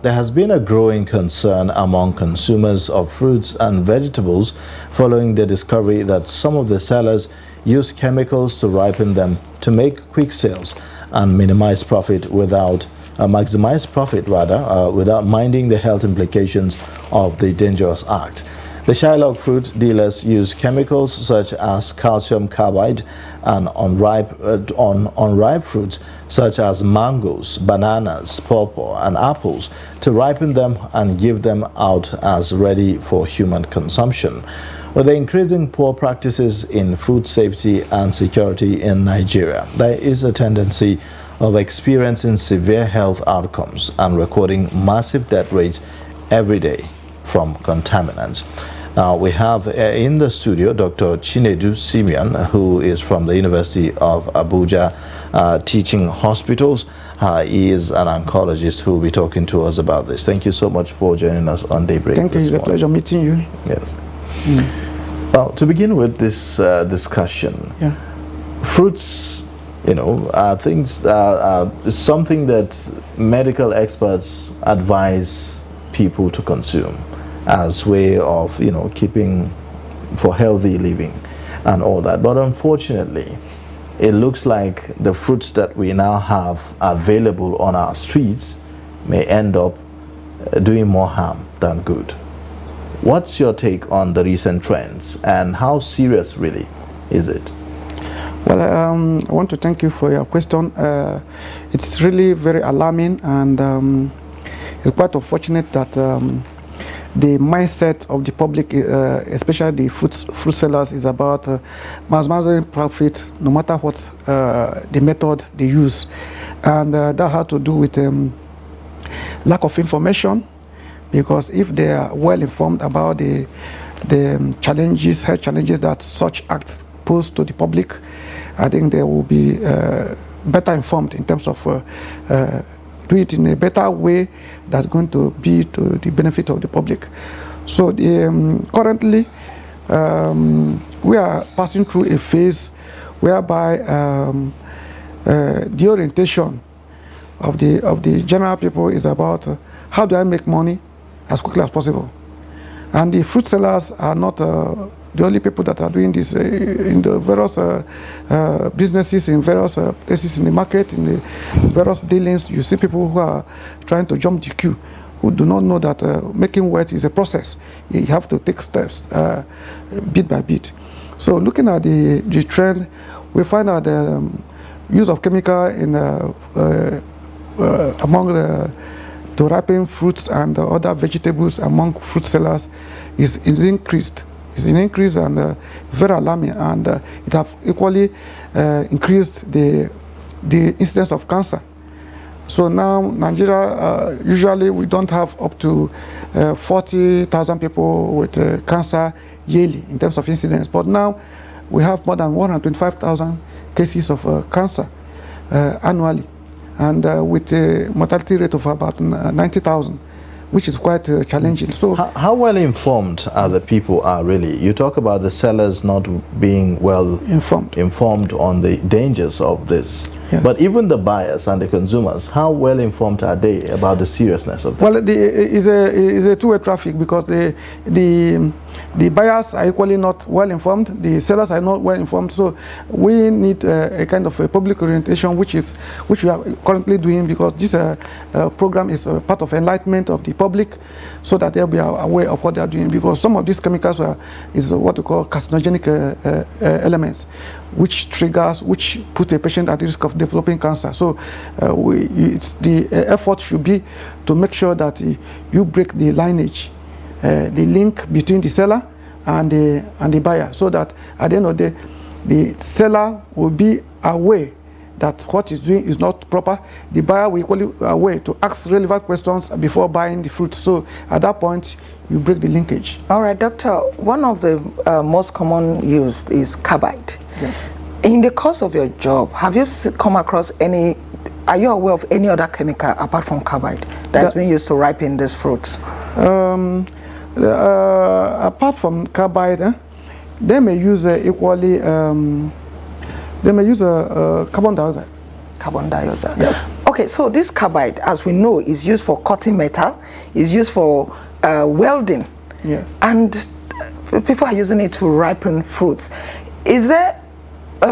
There has been a growing concern among consumers of fruits and vegetables following the discovery that some of the sellers use chemicals to ripen them to make quick sales and maximize profit without minding the health implications of the dangerous act. The Shylock fruit dealers use chemicals such as calcium carbide and unripe fruits such as mangoes, bananas, pawpaw, and apples to ripen them and give them out as ready for human consumption. With the increasing poor practices in food safety and security in Nigeria, there is a tendency of experiencing severe health outcomes and recording massive death rates every day from contaminants. Now, we have in the studio Dr. Chinedu Simeon, who is from the University of Abuja Teaching Hospitals. He is an oncologist who will be talking to us about this. Thank you so much for joining us on Daybreak. Thank you. It's a pleasure meeting you. Yes. Well, to begin with this discussion, fruits, are something that medical experts advise people to consume as way of keeping for healthy living and all that. But unfortunately, it looks like the fruits that we now have available on our streets may end up doing more harm than good. What's your take on the recent trends, and how serious really is it? Well, I want to thank you for your question. It's really very alarming, and it's quite unfortunate that the mindset of the public, especially the fruit sellers, is about maximizing profit no matter what the method they use. And that has to do with lack of information, because if they are well informed about the health challenges that such acts pose to the public, I think they will be better informed in terms of do it in a better way that's going to be to the benefit of the public. So currently we are passing through a phase whereby the orientation of the general people is about how do I make money as quickly as possible. And the fruit sellers are not the only people that are doing this. In the various businesses, in various places in the market, in the various dealings, you see people who are trying to jump the queue, who do not know that making wealth is a process. You have to take steps bit by bit. So looking at the trend, we find that the use of chemical in among to ripen fruits and other vegetables among fruit sellers is increased. It's an increase and very alarming, and it have equally increased the incidence of cancer. So now Nigeria, usually we don't have up to 40,000 people with cancer yearly in terms of incidence, but now we have more than 125,000 cases of cancer annually, and with a mortality rate of about 90,000, which is quite challenging. So, how well informed are the people really? You talk about the sellers not being well informed on the dangers of this. Yes. But even the buyers and the consumers, how well informed are they about the seriousness of this? Well, it's a two-way traffic, because the buyers are equally not well informed, the sellers are not well informed. So we need a kind of a public orientation, which we are currently doing, because this program is part of enlightenment of the public, so that they'll be aware of what they are doing. Because some of these chemicals is what we call carcinogenic elements, which put a patient at risk of developing cancer. So the effort should be to make sure that you break the lineage, the link between the seller and the buyer, so that at the end of the day, the seller will be aware that what he's doing is not proper. The buyer will equally aware to ask relevant questions before buying the fruit. So at that point, you break the linkage. All right, doctor. One of the most common used is carbide. Yes. In the course of your job, have you come across any? Are you aware of any other chemical apart from carbide that's been used to ripen these fruits? Apart from carbide, they may use equally. They may use carbon dioxide. Carbon dioxide. Yes. Okay, so this carbide, as we know, is used for cutting metal, is used for welding. Yes. And people are using it to ripen fruits. Is there,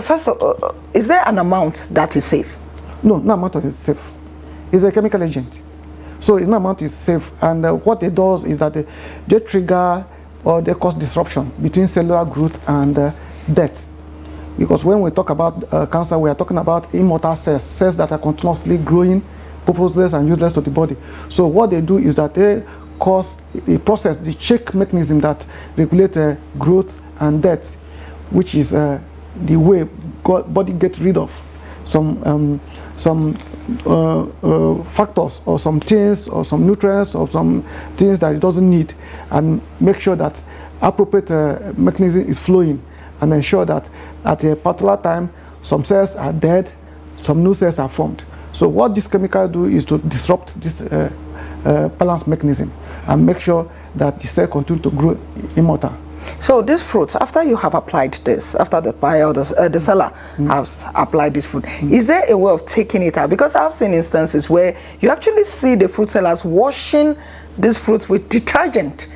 first of all, is there an amount that is safe? No, no amount is safe. It's a chemical agent. So no amount is safe. And what it does is that they trigger or they cause disruption between cellular growth and death. Because when we talk about cancer, we are talking about immortal cells, cells that are continuously growing, purposeless and useless to the body. So what they do is that they cause a process, the check mechanism that regulates growth and death, which is the way body gets rid of some factors or some things or some nutrients or some things that it doesn't need, and make sure that appropriate mechanism is flowing, and ensure that at a particular time some cells are dead, some new cells are formed. So what this chemical do is to disrupt this balance mechanism and make sure that the cell continue to grow immortal. So these fruits, after you have applied this, after the buyer or the seller has applied this fruit, is there a way of taking it out? Because I've seen instances where you actually see the fruit sellers washing these fruits with detergent.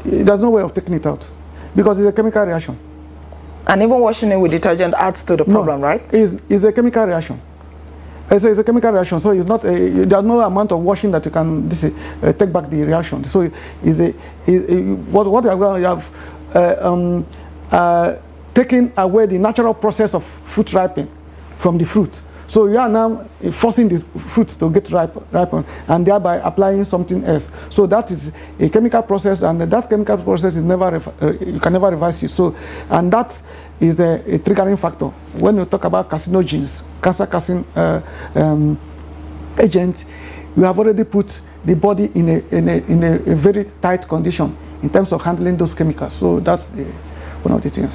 There's no way of taking it out because it's a chemical reaction. And even washing it with detergent adds to the problem, right? It's a chemical reaction. It's a chemical reaction, so it's not there's no amount of washing that you can take back the reaction. So what you have taken away the natural process of fruit ripening from the fruit. So you are now forcing the fruit to get ripened and thereby applying something else. So that is a chemical process, and that chemical process is never you can never reverse it. So, and that is a triggering factor when we talk about carcinogens, cancer-causing agent. You have already put the body in a very tight condition in terms of handling those chemicals. So that's one of the things.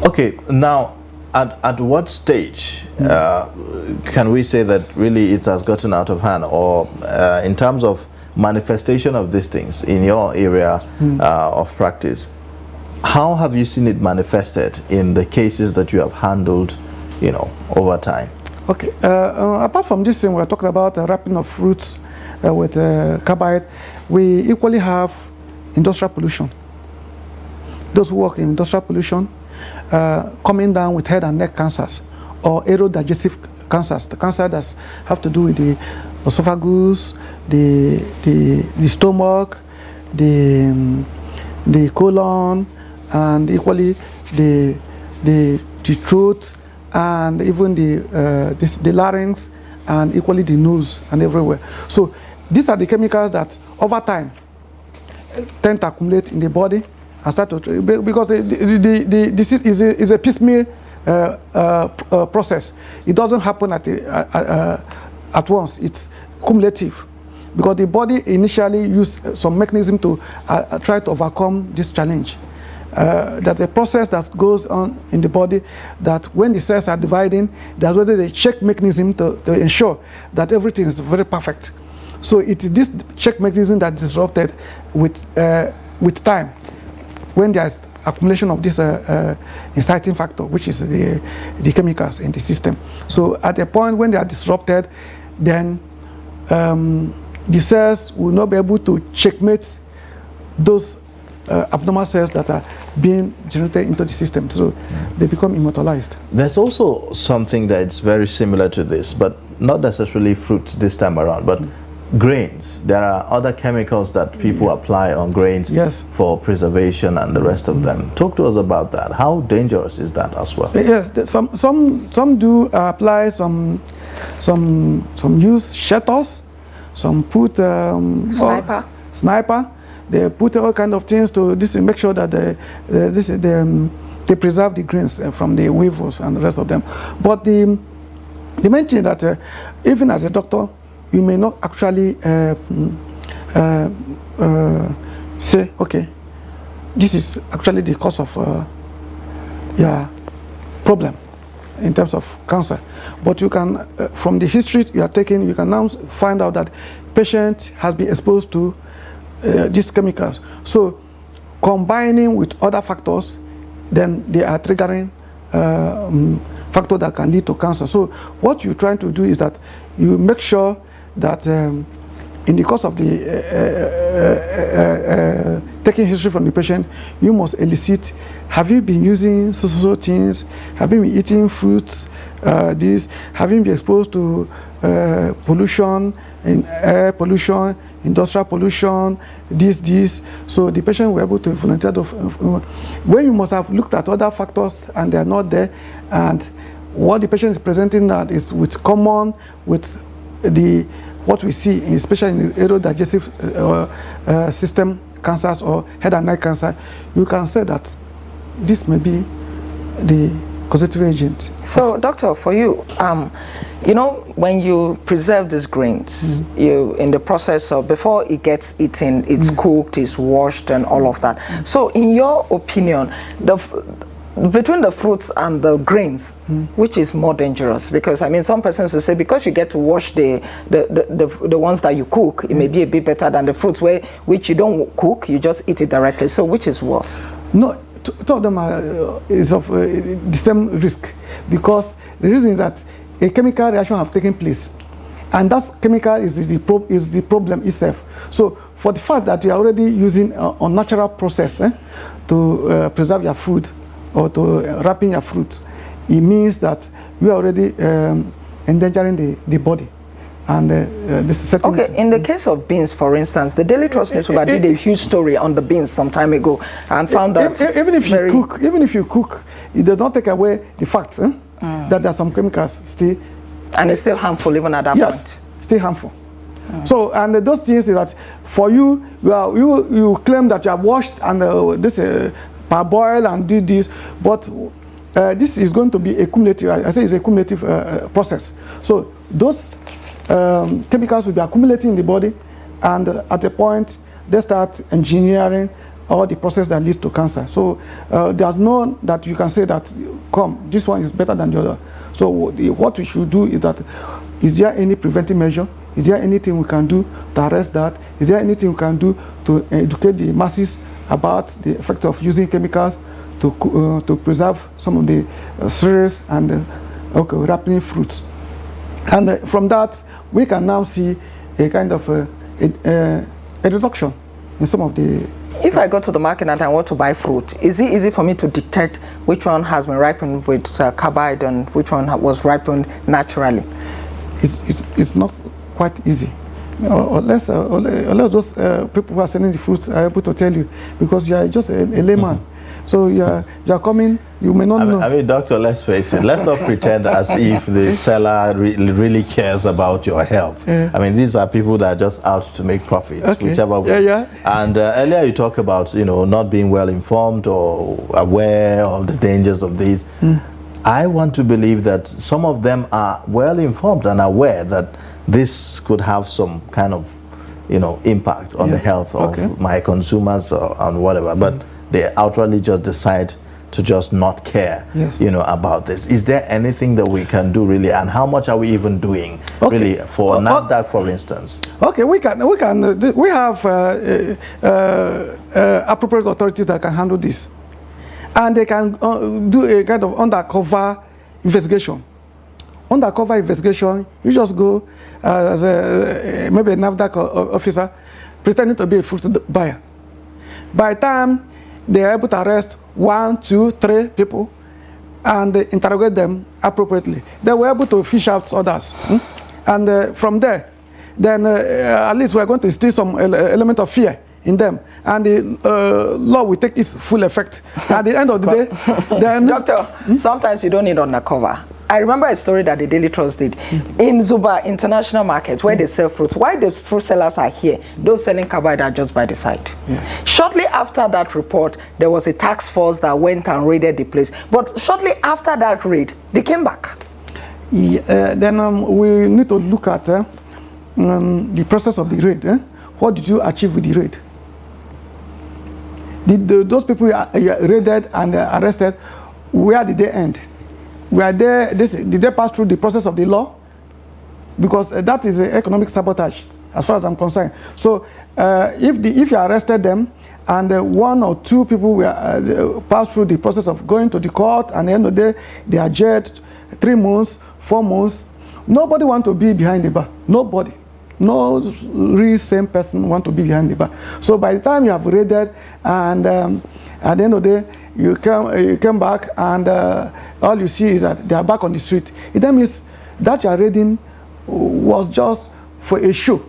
Okay, now at what stage can we say that really it has gotten out of hand, or in terms of manifestation of these things in your area of practice? How have you seen it manifested in the cases that you have handled, over time? Okay. Apart from this thing, we're talking about wrapping of fruits with carbide. We equally have industrial pollution. Those who work in industrial pollution, coming down with head and neck cancers or aerodigestive cancers, the cancer that have to do with the esophagus, the stomach, the colon, and equally the throat, and even the larynx, and equally the nose and everywhere. So these are the chemicals that over time tend to accumulate in the body and start to, because the disease is a piecemeal process. It doesn't happen at once. It's cumulative, because the body initially used some mechanism to try to overcome this challenge. There's a process that goes on in the body that when the cells are dividing, there's already a check mechanism to ensure that everything is very perfect. So it is this check mechanism that is disrupted with time, when there's accumulation of this inciting factor, which is the chemicals in the system. So at a point when they are disrupted, then the cells will not be able to checkmate those abnormal cells that are being generated into the system, so they become immortalized. There's also something that's very similar to this, but not necessarily fruits this time around, but grains. There are other chemicals that people apply on grains for preservation and the rest of them. Talk to us about that. How dangerous is that as well? Yes, some do apply, some use shutters, some put sniper. They put all kind of things to make sure that they preserve the grains from the weevils and the rest of them. But the main thing that even as a doctor, you may not actually say, okay, this is actually the cause of problem in terms of cancer. But you can, from the history you are taking, you can now find out that patient has been exposed to these chemicals. So combining with other factors, then they are triggering factor that can lead to cancer. So what you're trying to do is that you make sure that in the course of the taking history from the patient, you must elicit, have you been using so things? Have you been eating fruits? This, have you been exposed to pollution, in air pollution, industrial pollution, this. So the patient will be able to volunteer. When you must have looked at other factors and they are not there, and what the patient is presenting that is with common with the what we see, especially in the aerodigestive system cancers or head and neck cancer, you can say that this may be the causative agent. So, doctor, for you, you know, when you preserve these grains, you in the process of before it gets eaten, it's cooked, it's washed, and all of that. So, in your opinion, between the fruits and the grains, which is more dangerous? Because I mean, some persons will say because you get to wash the ones that you cook, it may be a bit better than the fruits which you don't cook, you just eat it directly. So, which is worse? No. Two of them is of the same risk, because the reason is that a chemical reaction have taken place, and that chemical is the problem itself. So for the fact that you are already using a natural process to preserve your food or to wrapping your fruit, it means that you are already endangering the body. And this is certain. Okay, in the case of beans, for instance, the Daily Trust newspaper did a huge story on the beans some time ago and found that even if you cook, it does not take away the fact that there are some chemicals still, and it's still harmful even at that point. Still harmful. So, and those things that for you, you claim that you have washed and this parboil and do this, but this is going to be a cumulative. I say it's a cumulative process. So those chemicals will be accumulating in the body, and at a point they start engineering all the process that leads to cancer. So there's no that you can say that this one is better than the other. So what we should do is that, is there any preventive measure? Is there anything we can do to arrest that? Is there anything we can do to educate the masses about the effect of using chemicals to preserve some of the cereals and ripening fruits? And from that, we can now see a kind of a reduction in some of the... If I go to the market and I want to buy fruit, is it easy for me to detect which one has been ripened with carbide and which one was ripened naturally? It's not quite easy. Unless those people who are selling the fruits are able to tell you, because you are just a layman. So you are coming, you may not know. I mean, doctor, let's face it. Let's not pretend as if the seller really cares about your health. I mean, these are people that are just out to make profits, whichever way. And earlier you talked about, not being well informed or aware of the dangers of these. I want to believe that some of them are well informed and aware that this could have some kind of, impact on the health of my consumers and whatever. But they outwardly just decide to just not care, about this. Is there anything that we can do really, and how much are we even doing really for NAFDAC, for instance? Okay, we have appropriate authorities that can handle this, and they can do a kind of undercover investigation. Undercover investigation, you just go as maybe a NAFDAC officer pretending to be a fruit buyer. By the time they are able to arrest 1, 2, 3 people and interrogate them appropriately, they were able to fish out others. And from there, then at least we are going to instill some element of fear in them, and the law will take its full effect. At the end of the day, then... Doctor, sometimes you don't need undercover. I remember a story that the Daily Trust did. In Zuba International Market, where they sell fruits, while the fruit sellers are here, those selling carbide are just by the side. Shortly after that report, there was a task force that went and raided the place. But shortly after that raid, they came back. Then we need to look at the process of the raid. What did you achieve with the raid? Did those people raided and arrested, where did they end? Did they pass through the process of the law? Because that is economic sabotage, as far as I'm concerned. So if you arrested them and 1 or 2 people will pass through the process of going to the court, and at the end of the day they are judged, 3 months, 4 months. Nobody want to be behind the bar. Nobody. No real same person want to be behind the bar. So by the time you have raided, and at the end of the day, you come back, and all you see is that they are back on the street. It then means that you are raiding was just for a show.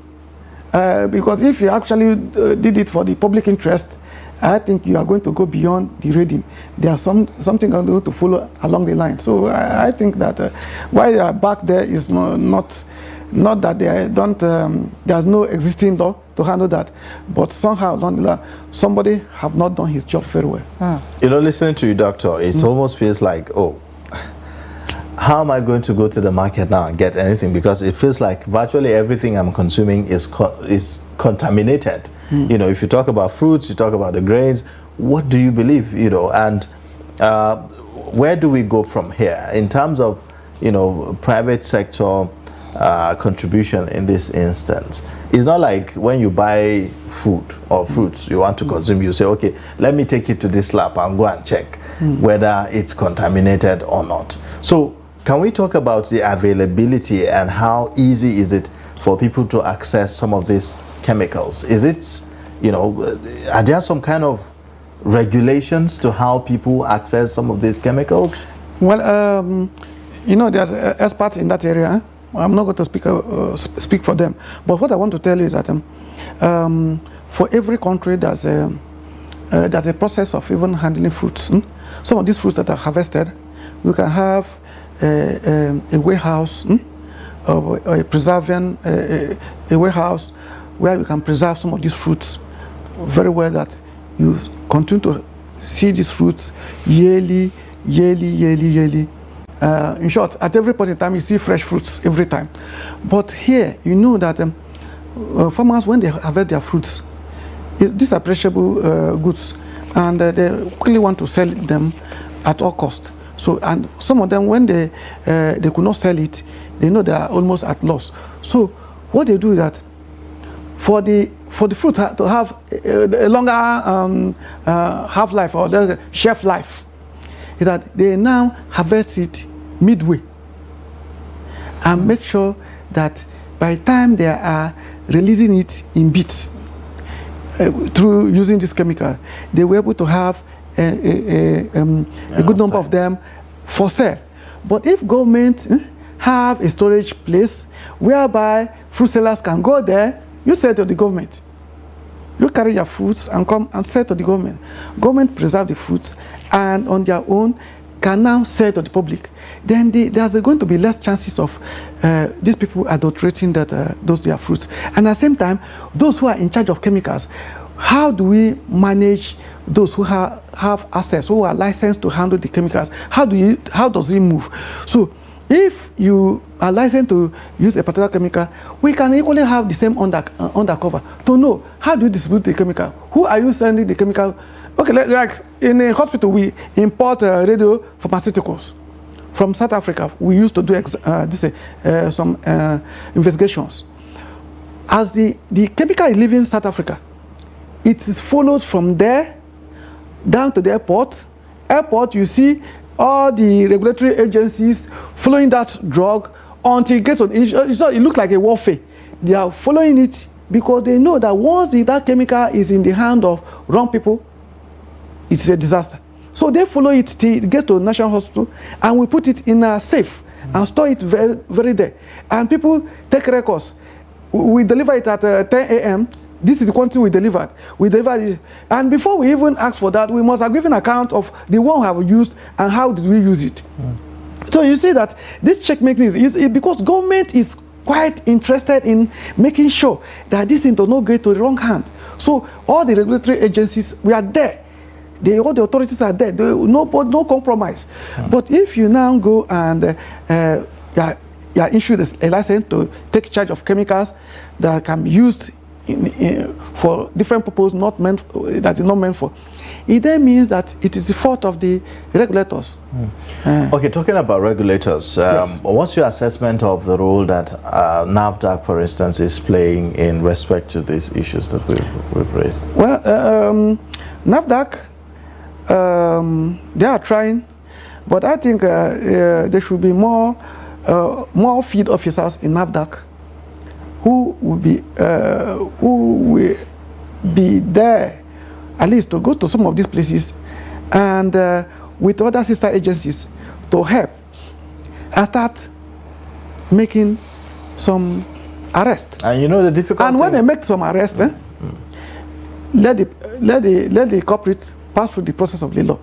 Because if you actually did it for the public interest, I think you are going to go beyond the raiding. There are something going to follow along the line. So I think that why they are back there is not that they don't. There's no existing law to handle that, but somehow somebody have not done his job very well. You know, listening to you, doctor, it almost feels like, oh, how am I going to go to the market now and get anything? Because it feels like virtually everything I'm consuming is contaminated. You know, if you talk about fruits, you talk about the grains, what do you believe, you know, and where do we go from here in terms of, you know, private sector contribution in this instance? It's not like when you buy food or fruits you want to consume, you say, okay, let me take it to this lab and go and check whether it's contaminated or not. So can we talk about the availability and how easy is it for people to access some of these chemicals? Is it, you know, are there some kind of regulations to how people access some of these chemicals? Well, you know, there's experts in that area. I'm not going to speak for them. But what I want to tell you is that for every country, there's a process of even handling fruits. Some of these fruits that are harvested, we can have a warehouse, or a preserving a warehouse where you can preserve some of these fruits very well, that you continue to see these fruits yearly. In short, at every point in time, you see fresh fruits every time. But here, you know that farmers, when they harvest their fruits, these are perishable goods, and they quickly want to sell them at all cost. So, and some of them, when they could not sell it, they know they are almost at loss. So, what they do is that for the fruit to have a longer half-life or the shelf life, is that they now harvest it midway and make sure that by the time they are releasing it in bits through using this chemical, they were able to have a good number of them for sale. But if government have a storage place whereby fruit sellers can go there, you sell to the government. You carry your fruits and come and sell to the government. Government preserve the fruits and on their own can now sell to the public. Then there's going to be less chances of these people adulterating those their fruits. And at the same time, those who are in charge of chemicals, how do we manage those who have access, who are licensed to handle the chemicals? How does it move? So if you are licensed to use a particular chemical, we can equally have the same undercover to know how do you distribute the chemical, who are you sending the chemical. Okay, like in a hospital, we import radio pharmaceuticals from South Africa. We used to do some investigations. As the chemical is leaving South Africa, it is followed from there down to the airport. Airport, you see all the regulatory agencies following that drug until it gets on. It looks like a warfare. They are following it because they know that once that chemical is in the hand of wrong people, it's a disaster. So they follow it till it gets to National Hospital, and we put it in a safe and store it very, very there. And people take records. We deliver it at 10 a.m. This is the quantity we delivered. We delivered it. And before we even ask for that, we must have given account of the one we have used and how did we use it. So you see that this checkmaking is because government is quite interested in making sure that this thing does not get to the wrong hand. So all the regulatory agencies, we are there. All the authorities are there. No compromise. But if you now go and you are issued a license to take charge of chemicals that can be used for different purposes, that is not meant for, it then means that it is the fault of the regulators. Okay, talking about regulators, Yes. What's your assessment of the role that NAFDAC, for instance, is playing in respect to these issues that we've raised? Well, NAFDAC, they are trying, But I think there should be more field officers in NAFDAC who will be there, at least to go to some of these places, and with other sister agencies to help and start making some arrests. And you know the difficult And when thing, they make some arrests, let the culprit pass through the process of the law.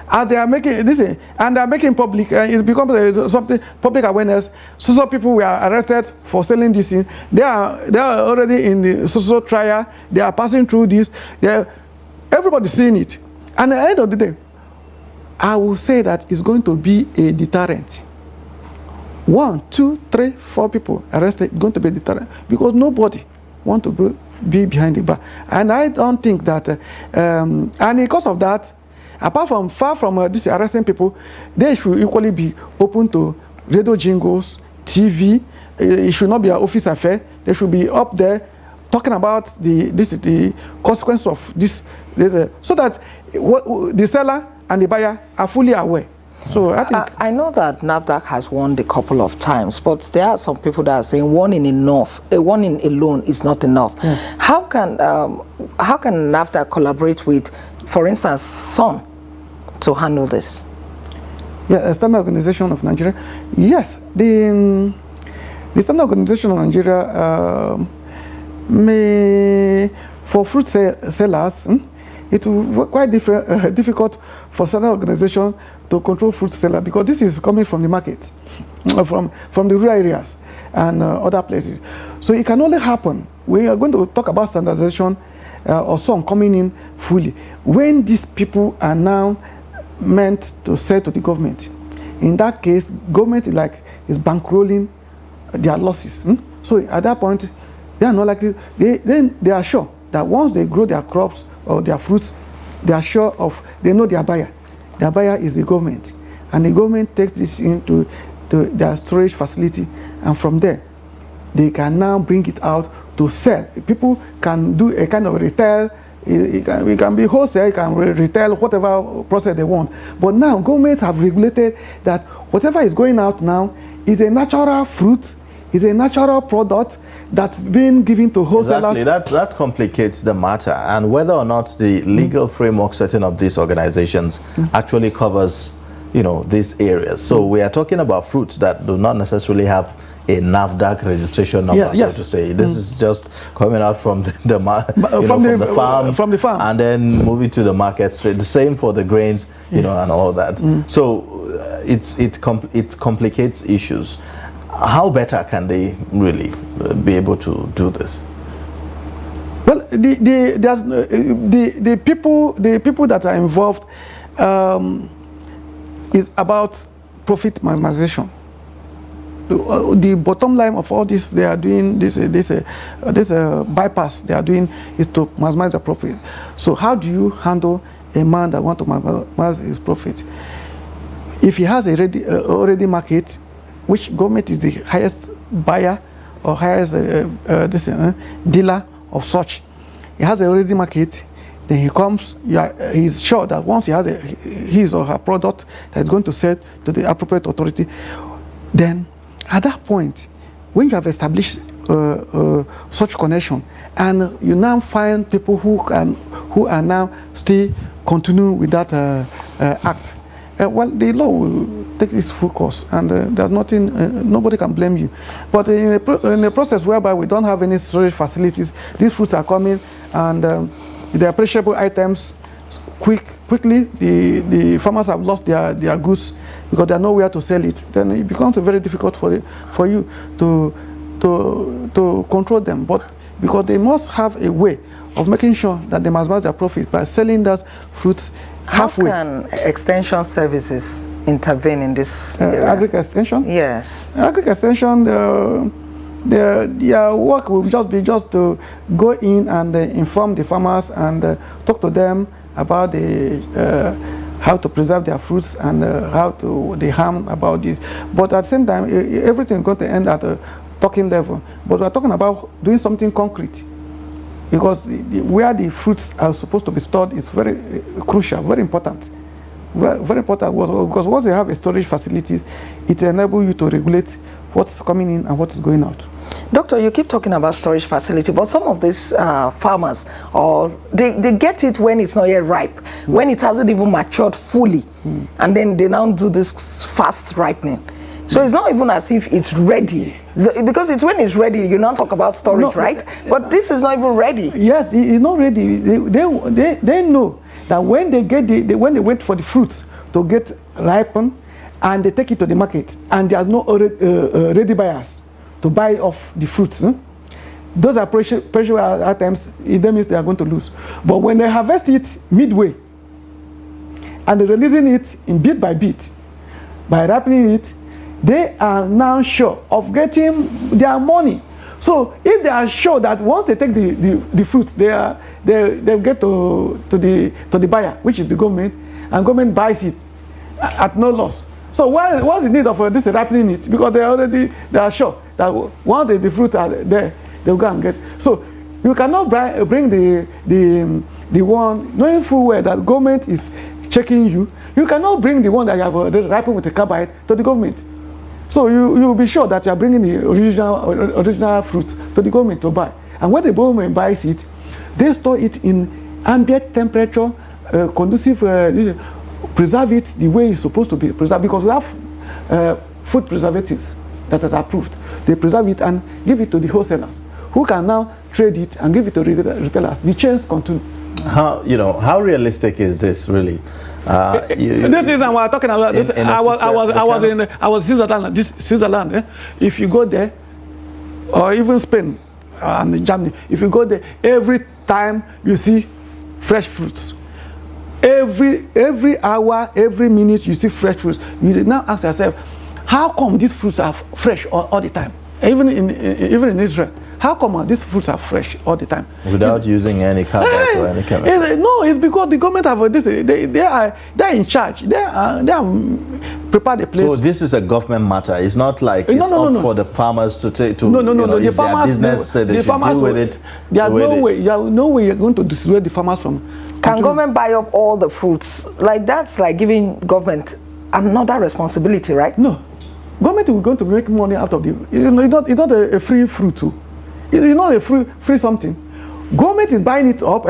And they are making this, and they are making public. It's become something public awareness. So people were arrested for selling this thing. They are already in the social trial. They are passing through this. Everybody's seeing it. And at the end of the day, I will say that it's going to be a deterrent. 1, 2, 3, 4 people arrested, going to be a deterrent, because nobody want to be behind the bar. And I don't think that, and because of that, apart from far from these arresting people, they should equally be open to radio jingles, TV. It should not be an office affair. They should be up there talking about the consequence of this, so that the seller and the buyer are fully aware. So I know that NAFDAC has warned a couple of times, but there are some people that are saying warning alone is not enough. Yes. How can NAFDAC collaborate with, for instance, SON to handle this? Yeah, Standard Organization of Nigeria. Yes, the Standard Organization of Nigeria may, for fruit sellers, it will be quite difficult for Standard Organization to control fruit seller, because this is coming from the market, from the rural areas and other places. So it can only happen. We are going to talk about standardization or some coming in fully when these people are now meant to sell to the government. In that case, government is bankrolling their losses. So at that point, they are not likely. They are sure that once they grow their crops or their fruits, they are sure of, they know their buyer. Their buyer is the government, and the government takes this into their storage facility, and from there they can now bring it out to sell. People can do a kind of retail. It can be wholesale, it can retail, whatever process they want. But now government have regulated that whatever is going out now is a natural fruit, is a natural product that's being given to wholesalers. Exactly, that complicates the matter, and whether or not the legal framework setting up these organizations actually covers, these areas. So we are talking about fruits that do not necessarily have a NAFDAC registration number, so to say. This is just coming out from the farm, and then moving to the market straight. The same for the grains, and all that. So it complicates issues. How better can they really be able to do this? Well, the people that are involved is about profit maximization. The bottom line of all this, they are doing this bypass. They are doing is to maximize the profit. So how do you handle a man that wants to maximize his profit? If he has already market, which government is the highest buyer or highest dealer of such, he has already market, then he comes, he's sure that once he has his or her product that is going to sell to the appropriate authority, then at that point, when you have established such connection, and you now find people who are now still continue with that act, well, the law will take this full course, and there's nothing, nobody can blame you. But in a process whereby we don't have any storage facilities, these fruits are coming, and they are perishable items. Quickly, the farmers have lost their goods because they are nowhere to sell it. Then it becomes very difficult for you to control them. But because they must have a way of making sure that they maximize their profit by selling those fruits halfway. How can extension services intervene in this area? Agri-extension? Yes. Agri-extension, their work will just be to go in and inform the farmers and talk to them about how to preserve their fruits and how to the harm about this. But at the same time, everything is going to end at a talking level. But we're talking about doing something concrete, because where the fruits are supposed to be stored is very crucial, very important. very, very important was because once you have a storage facility, it enables you to regulate what's coming in and what's going out. Doctor, you keep talking about storage facility, but some of these farmers, they get it when it's not yet ripe, when it hasn't even matured fully, and then they now do this fast ripening. So it's not even as if it's ready, because it's when it's ready you now talk about storage, right? But this is not even ready. Yes, it's not ready. They know that when they get when they wait for the fruits to get ripened, and they take it to the market, and there's no ready buyers to buy off the fruits. Those are pressure at times. It means they are going to lose. But when they harvest it midway, and they're releasing it in bit by bit, by ripening it, they are now sure of getting their money. So if they are sure that once they take the fruits, they get to the buyer, which is the government, and government buys it at no loss. So what's the need of this ripening it? Because they are sure that once the fruits are there, they'll go and get. So you cannot bring the one knowing full well that government is checking you. You cannot bring the one that you have ripened with a carbide to the government. So you will be sure that you are bringing the original fruits to the government to buy. And when the government buys it, they store it in ambient temperature, conducive, preserve it the way it's supposed to be preserved, because we have food preservatives that are approved. They preserve it and give it to the wholesalers, who can now trade it and give it to retailers. The chains continue. How realistic is this really? This is what we're talking about. I was Switzerland. Switzerland. If you go there, or even Spain and Germany, if you go there, every time you see fresh fruits. Every hour, every minute you see fresh fruits. You now ask yourself, how come these fruits are fresh all the time? Even in Israel, how come these fruits are fresh all the time? Without using any carbide or any chemical? No, it's because the government have this. They're in charge. They have prepared the place. So this is a government matter. It's not like it's up for the farmers to take to. No. The their farmers, business, so they should deal with it. There's no way you're going to dissuade the farmers from. Can government buy up all the fruits? Like that's like giving government another responsibility, right? No, government is going to make money out of it. It's not a free fruit too. It's not a free something. Government is buying it up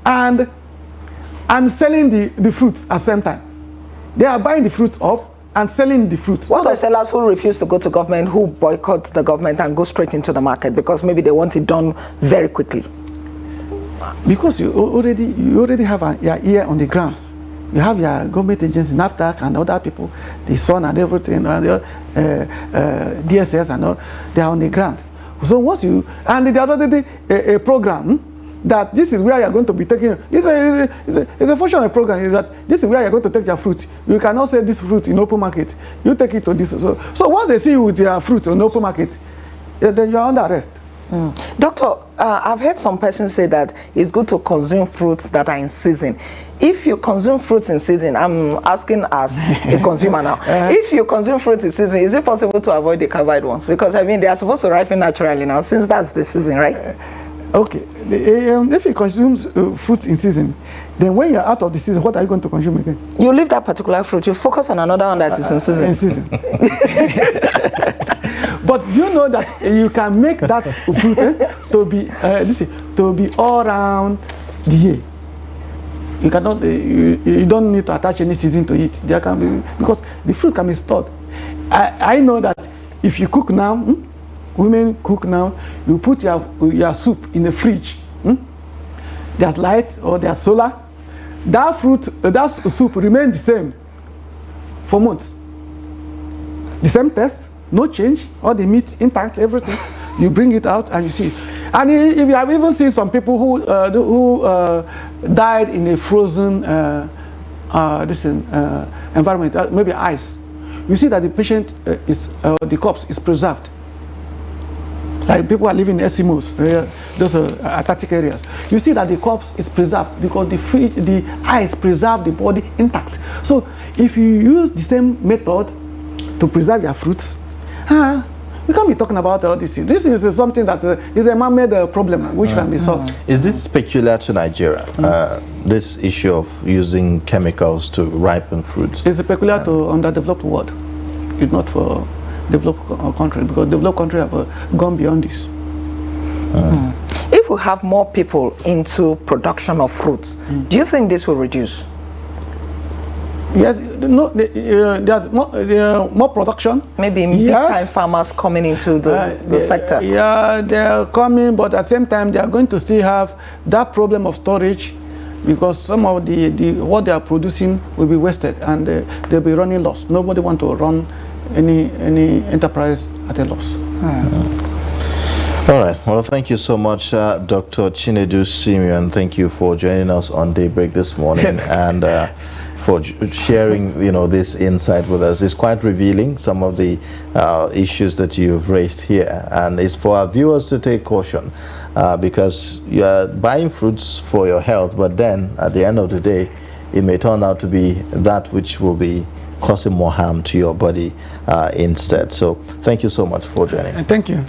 and selling the fruits at the same time. They are buying the fruits up and selling the fruits. What are sellers who refuse to go to government, who boycott the government and go straight into the market because maybe they want it done very quickly? Because you already have your ear on the ground. You have your government agencies, NAFTA and other people, the SUN and everything, and DSS and all, they are on the ground. So once you, and the other day, a program that this is where you're going to be taking, it's a function of a program, is that this is where you're going to take your fruit. You cannot sell this fruit in open market. You take it to this. So once they see you with your fruit on open market, then you're under arrest. Doctor, I've heard some persons say that it's good to consume fruits that are in season. If you consume fruits in season, I'm asking as a consumer now, if you consume fruits in season, is it possible to avoid the carbide ones? Because I mean, they are supposed to ripen naturally now, since that's the season, right? Okay. If you consume fruits in season, then when you're out of the season, what are you going to consume again? You leave that particular fruit, you focus on another one that is in season. In season. But you know that you can make that fruit to be all around the year. You cannot. You don't need to attach any season to it. There can be, because the fruit can be stored. I know that if you cook now, women cook now, you put your soup in the fridge. There's light or there's solar. That soup remains the same for months. The same taste. No change, all the meat intact, everything. You bring it out and you see. And if you have even seen some people who died in a frozen environment, maybe ice, you see that the patient the corpse is preserved. Like people are living in Eskimos, those Arctic areas. You see that the corpse is preserved because the ice preserves the body intact. So if you use the same method to preserve your fruits, We can't be talking about all this. This is something that is a man-made problem which can be solved. Is this peculiar to Nigeria? This issue of using chemicals to ripen fruits? It's peculiar to underdeveloped world. It's not for developed country, because developed country have gone beyond this. If we have more people into production of fruits, do you think this will reduce? Yes, no, there's more production. Maybe big-time farmers coming into the sector. Yeah, they're coming, but at the same time, they are going to still have that problem of storage, because some of what they are producing will be wasted, and they'll be running loss. Nobody want to run any enterprise at a loss. All right. Well, thank you so much, Dr. Chinedu Simeon. Thank you for joining us on Daybreak this morning and for sharing, this insight with us. It's quite revealing, some of the issues that you've raised here, and it's for our viewers to take caution because you are buying fruits for your health, but then at the end of the day, it may turn out to be that which will be causing more harm to your body instead. So thank you so much for joining. Thank you.